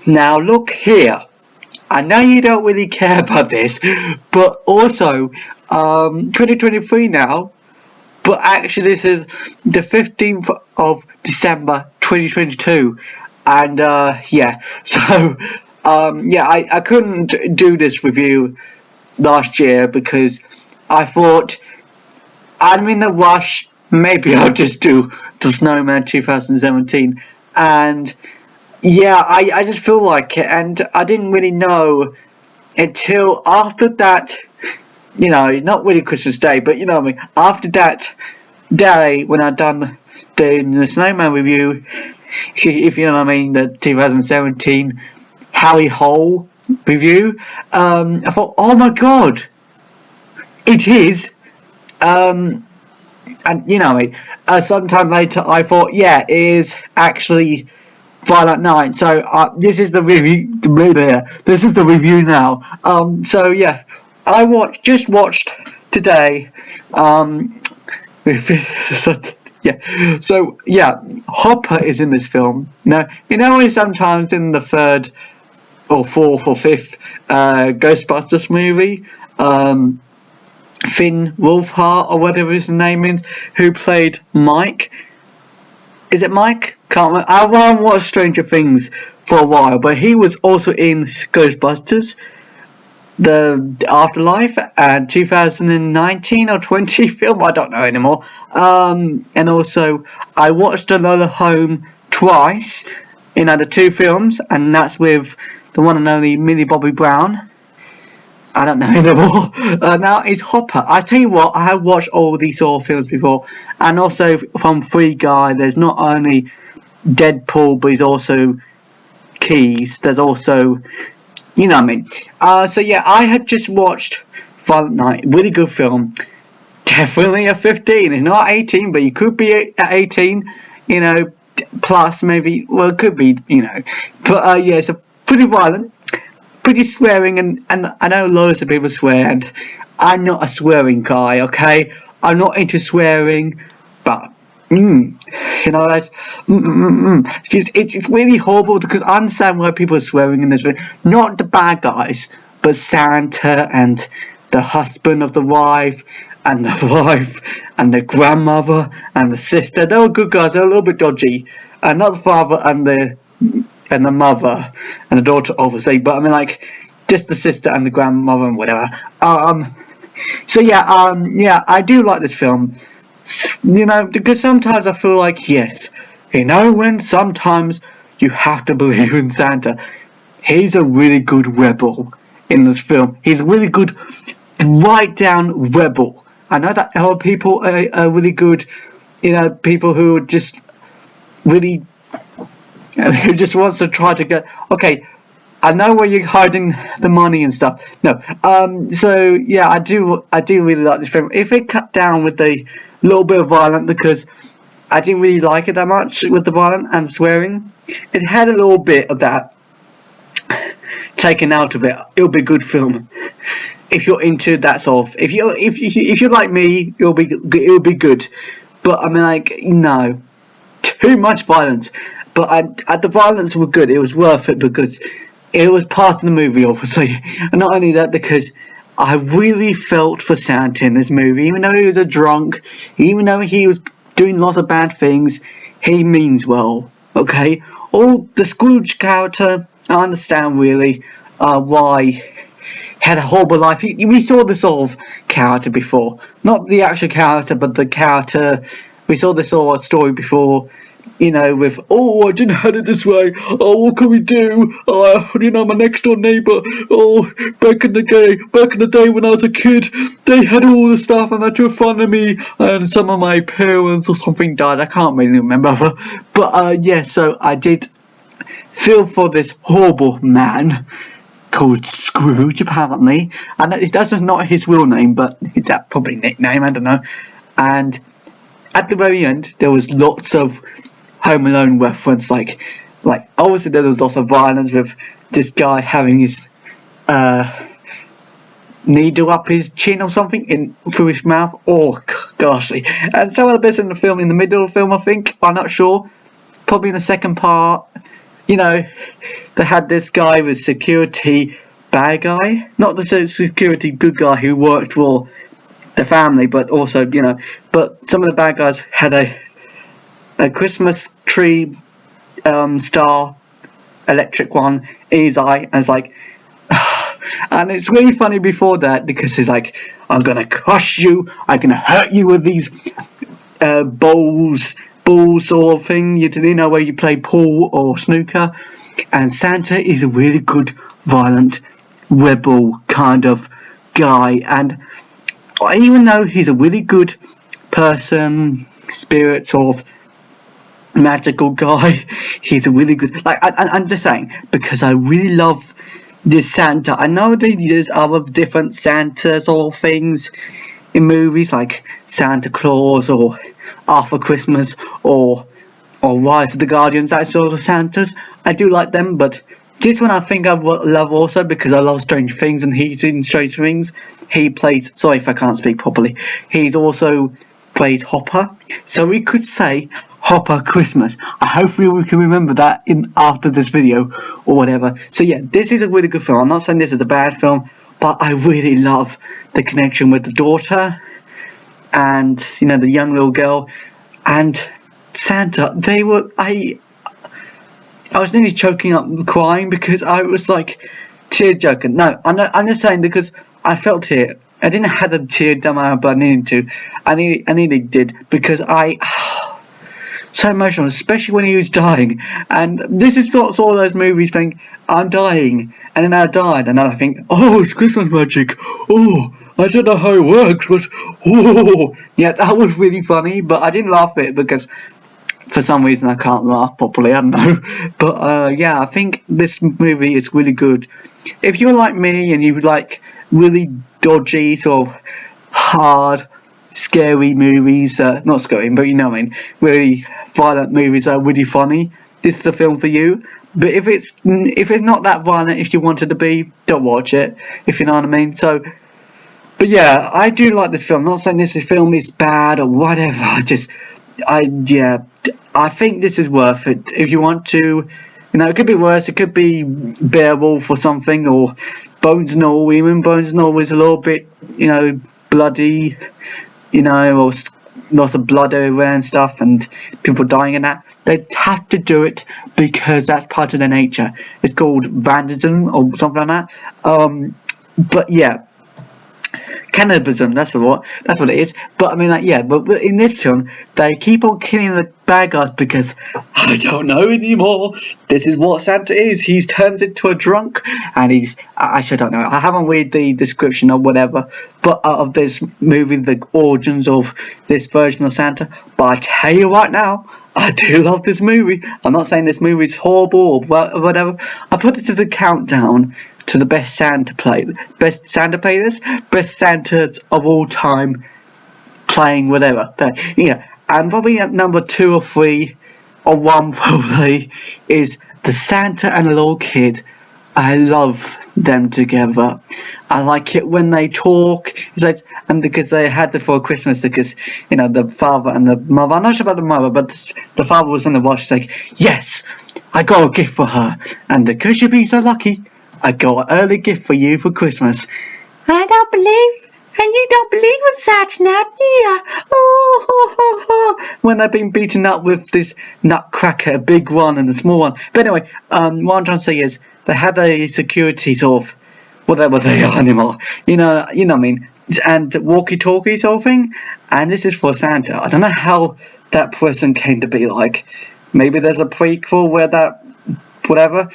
Now look here. I know you don't really care about this, but also 2023 now. But actually, this is the 15th of December 2022, and yeah. So yeah, I couldn't do this review last year because I thought I'm in a rush. Maybe I'll just do the Snowman 2017, and yeah, I just feel like it, and I didn't really know until after that. You know, not really Christmas Day, but you know what I mean. After that day when I'd done the Snowman review, if you know what I mean, the 2017 Harry Hole review, I thought, oh my god, it is. And you know, sometime later I thought, yeah, it is actually Violent Night. So this is the review. This is the review now. So yeah, just watched today. Yeah. So yeah, Hopper is in this film. Now you know when sometimes in the third or fourth or fifth Ghostbusters movie, Finn Wolfhard or whatever his name is, who played Mike. Is it Mike? Can't remember. I haven't watched Stranger Things for a while, but he was also in Ghostbusters, the Afterlife, and 2019 or 20 film. I don't know anymore. And also I watched Another Home twice in the two films, and that's with the one and only Millie Bobby Brown. I don't know anymore. Now it's Hopper. I tell you what, I have watched all these sort of films before, and also from Free Guy, there's not only Deadpool, but he's also Keys. There's also, you know what I mean. So yeah, I had just watched Violent Night. Really good film. Definitely a 15. It's not 18, but you could be at 18. You know, plus maybe. Well, it could be. You know, but yeah, it's a pretty violent. Pretty swearing, and I know loads of people swear, and I'm not a swearing guy, okay? I'm not into swearing, but you know, that's it's really horrible because I understand why people are swearing in this film. Not the bad guys, but Santa and the husband of the wife and the wife and the grandmother and the sister. They were good guys. They're a little bit dodgy, and not the father and the mother and the daughter, obviously, but I mean, like, just the sister and the grandmother and whatever. So yeah, yeah, I do like this film, you know, because sometimes I feel like, yes, you know, when sometimes you have to believe in Santa. He's a really good rebel in this film. He's a really good, right down rebel. I know that a lot of people are really good, you know, people who are just really who just wants to try to get, okay, I know where you're hiding the money and stuff. No, so yeah, I do really like this film. If it cut down with the little bit of violence, because I didn't really like it that much with the violence and swearing, it had a little bit of that taken out of it. It'll be a good film if you're into that sort of. If you're like me, it'll be good. But I mean, like, no, too much violence. But the violence was good. It was worth it because it was part of the movie, obviously. And not only that, because I really felt for Santa in this movie. Even though he was a drunk, even though he was doing lots of bad things, he means well, okay? All the Scrooge character, I understand really why he had a horrible life. We saw this sort of character before. Not the actual character, but the character. We saw this sort of story before. You know, with, oh, I didn't have it this way, oh, what can we do, you know, my next door neighbour, oh, back in the day when I was a kid, they had all the stuff and they took fun of me, and some of my parents or something died, I can't really remember, but yeah, so I did feel for this horrible man, called Scrooge, apparently, and that's not his real name, but that's probably nickname, I don't know, and at the very end, there was lots of Home Alone reference, like obviously there was lots of violence with this guy having his needle up his chin or something through his mouth. Oh goshly! And some of the bits in the film, in the middle of the film, I think, I'm not sure. Probably in the second part, you know, they had this guy with security bad guy, not the security good guy who worked for the family, but also, but some of the bad guys had a Christmas tree star electric one in his eye, and it's like, and it's really funny before that because he's like, I'm gonna crush you, I'm gonna hurt you with these balls sort of thing, where you play pool or snooker. And Santa is a really good, violent, rebel kind of guy. And even though he's a really good person, spirit sort of magical guy, he's a really good. I'm just saying, because I really love this Santa. I know there's other different Santa sort of things in movies, like Santa Claus or After Christmas or Rise of the Guardians, that sort of Santas. I do like them, but this one I think I love also because I love Stranger Things, and he's in Stranger Things. He plays, sorry if I can't speak properly, he's also plays Hopper, so we could say Hopper Christmas. I hopefully we can remember that after this video or whatever. So yeah, this is a really good film. I'm not saying this is a bad film, but I really love the connection with the daughter and the young little girl and Santa. I was nearly choking up crying because I was like tear jerking. No, I'm just saying because I felt it. I didn't have a tear down my eye, but I needed to. I nearly did because so emotional, especially when he was dying. And this is what all those movies think, I'm dying, and then I died, and then I think, oh, it's Christmas magic. Oh, I don't know how it works, but oh, yeah, that was really funny. But I didn't laugh at it because for some reason I can't laugh properly. I don't know, but yeah, I think this movie is really good. If you're like me and you like really dodgy, sort of hard, scary movies, not scary, but you know what I mean, really violent movies are really funny, this is the film for you. But if it's not that violent, if you wanted to be, don't watch it, if you know what I mean. So, but yeah, I do like this film. I'm not saying this film is bad or whatever. I think this is worth it. If you want to, it could be worse. It could be Beowulf or something, or Bones and All. Even Bones and All was a little bit, bloody, or lots of blood everywhere and stuff, and people dying and that. They have to do it because that's part of their nature. It's called vandalism or something like that. But yeah. Cannibalism, that's what it is. But I mean, but in this film, they keep on killing the bad guys because I don't know anymore. This is what Santa is. He turns into a drunk, and actually I don't know. I haven't read the description or whatever, but of this movie, the origins of this version of Santa. But I tell you right now, I do love this movie. I'm not saying this movie is horrible or whatever. I put it to the countdown to the best Santa playlist, best Santas of all time playing whatever. But, yeah, and probably at number 2 or 3 or 1 probably is the Santa and the little kid. I love them together. I like it when they talk. It's like, and because they had it for Christmas, because the father and the mother. I'm not sure about the mother, but the father was in the watch. He's like, yes, I got a gift for her, and because you've been so lucky, I got an early gift for you for Christmas. I don't believe, and you don't believe in Santa now, yeah. Oh. When they've been beaten up with this nutcracker, a big one and a small one. But anyway, what I'm trying to say is they had a security sort of whatever they are anymore. You know what I mean? And walkie-talkie sort of thing. And this is for Santa. I don't know how that person came to be like. Maybe there's a prequel where that whatever.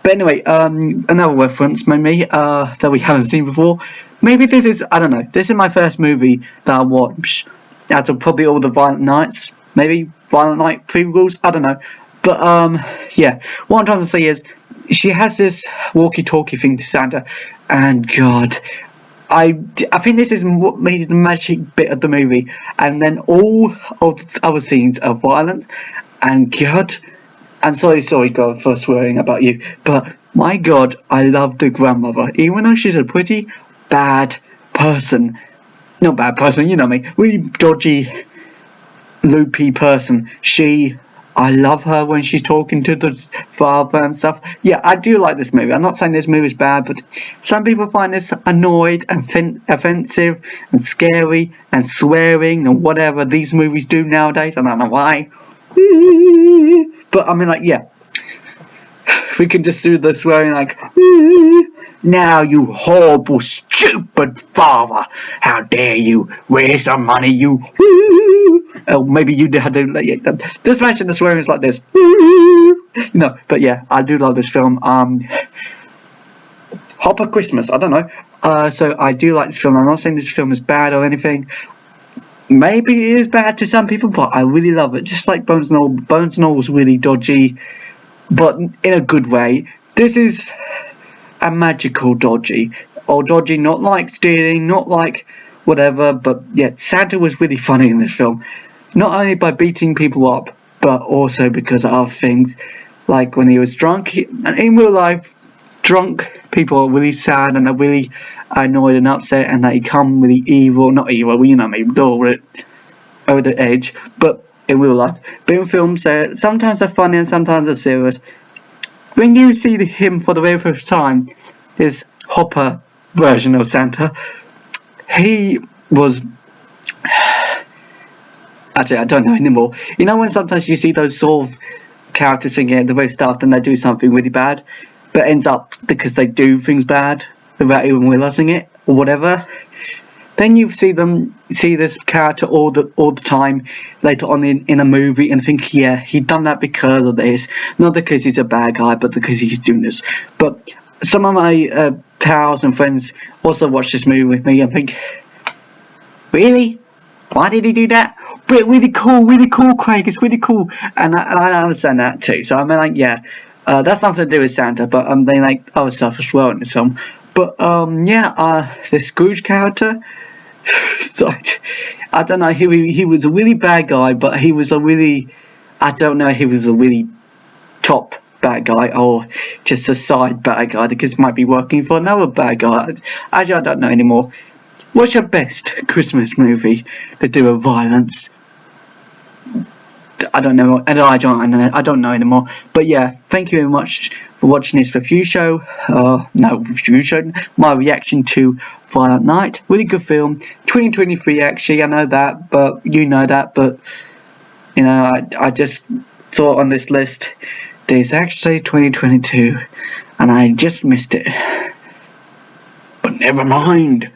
But anyway, another reference, maybe, that we haven't seen before. Maybe this is, I don't know, this is my first movie that I watched out of probably all the Violent Nights. Maybe Violent Night prequels, I don't know. But, yeah, what I'm trying to say is, she has this walkie-talkie thing to Santa, and God, I think this is what made the magic bit of the movie. And then all of the other scenes are violent, and God, I'm sorry God for swearing about you, but my God, I love the grandmother. Even though she's a pretty bad person, you know me, really dodgy, loopy person, she I love her when she's talking to the father and stuff. Yeah, I do like this movie. I'm not saying this movie is bad, but some people find this annoyed and offensive and scary and swearing and whatever these movies do nowadays. I don't know why. But I mean, like, yeah. We can just do the swearing like, now you horrible, stupid father. How dare you? Where's the money, you? Oh, maybe you had to just mention the swearing is like this. No, but yeah, I do love this film. Hopper Christmas, I don't know. So I do like this film. I'm not saying this film is bad or anything. Maybe it is bad to some people, but I really love it. Just like Bones and All. Bones and All was really dodgy, but in a good way. This is a magical dodgy, or dodgy not like stealing, not like whatever, but yeah, Santa was really funny in this film. Not only by beating people up, but also because of other things, like when he was drunk. And in real life, drunk people are really sad and are really annoyed and upset, and they become really evil. Not evil, well, you know, maybe over the edge, but in real life. But in films, sometimes they're funny and sometimes they're serious. When you see him for the very first time, his Hopper version of Santa, he was... Actually, I don't know anymore. You know when sometimes you see those sort of characters thinking at the very start and they do something really bad, but ends up because they do things bad without even realising it, or whatever? Then you see this character all the time later on in a movie and think, yeah, he'd done that because of this, not because he's a bad guy, but because he's doing this. But some of my pals and friends also watch this movie with me and think, really? Why did he do that? But really cool, Craig. It's really cool, and I understand that too. So I mean, like, yeah, that's nothing to do with Santa, but they like other stuff as well in this film. But yeah, the Scrooge character. So, I don't know. He was a really bad guy, but he was a really, I don't know. He was a really top bad guy or just a side bad guy because he might be working for another bad guy. Actually, I don't know anymore. What's your best Christmas movie to do with violence? I don't know, and I don't know anymore. But yeah, thank you very much for watching this review show. My reaction to Violent Night. Really good film. 2023 actually, I know that, but you know that, but you know, I just saw on this list there's actually 2022 and I just missed it. But never mind.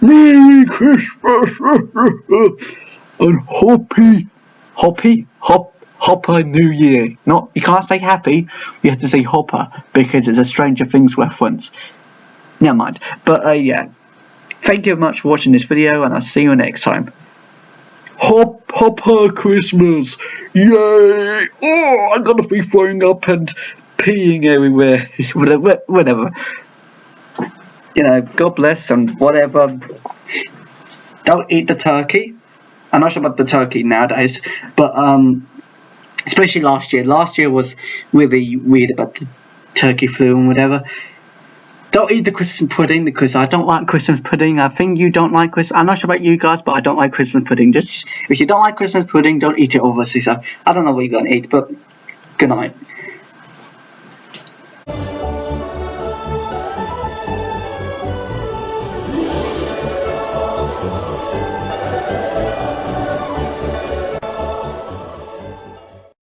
Merry Christmas and Hopper New Year. Not, you can't say happy, you have to say Hopper because it's a Stranger Things reference. Never mind. But yeah, thank you very much for watching this video and I'll see you next time. Hopper Christmas, yay! Oh, I'm gonna be throwing up and peeing everywhere. Whatever. You know, God bless and whatever. Don't eat the turkey. I'm not sure about the turkey nowadays, but especially last year. Last year was really weird about the turkey flu and whatever. Don't eat the Christmas pudding because I don't like Christmas pudding. I think you don't like Christmas. I'm not sure about you guys, but I don't like Christmas pudding. Just if you don't like Christmas pudding, don't eat it, obviously. So I don't know what you're gonna eat, but good night.